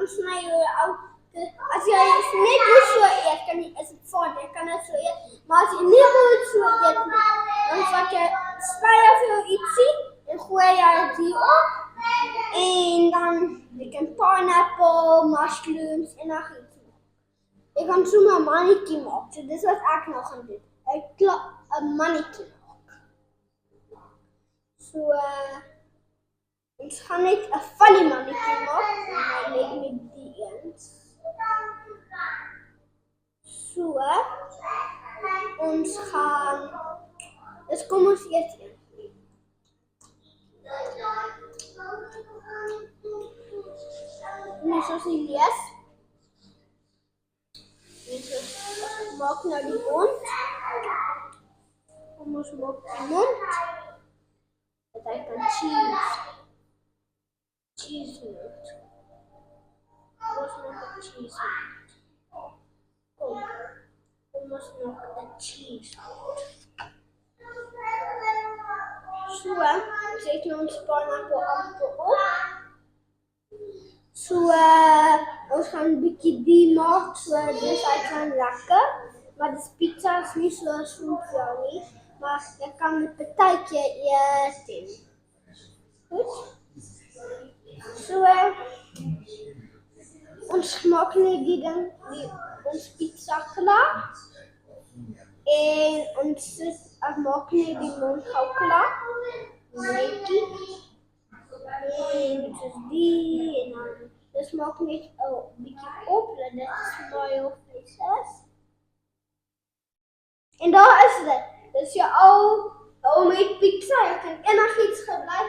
dan sny jy as jy net nie so eet, is dit fyn, jy kan dit so eet. Maar as jy nie moet so eet nie, dan vat jy sny of jou ietsie en gooi jy dit op. En dan jy kan pineapple, mushrooms en nog iets maak. Jy kan so 'n mannetjie maak. So dis wat ek nou gaan doen. 'n mannetjie maak. So ons gaan net 'n funny mannetjie maak, net met die eens. So ons gaan dus kom ons eet een. Nu soos jy lees. Maak nou die mond. Kom ons maak die mond. Dat hy kan cheese mond. Ons maak 'n cheese mond. Kom ons maak 'n cheese mond. So, zet je ons pineapple amper op. So, ons gaan 'n bietjie die maak, so dis uitgaan lekker. Maar dis pizza is nie so goed vir jou nie, maar jy kan met partytjie eet. Goed? So, ons maak net die ding, ons pizza klaar. En ons maak net die mond gou klaar. Netjie. En dit is die en dan dis maak net 'n bietjie op dat dit smile face is. En daar is dit. Dis jou ou met pizza. Jy kan enigiets gebruik.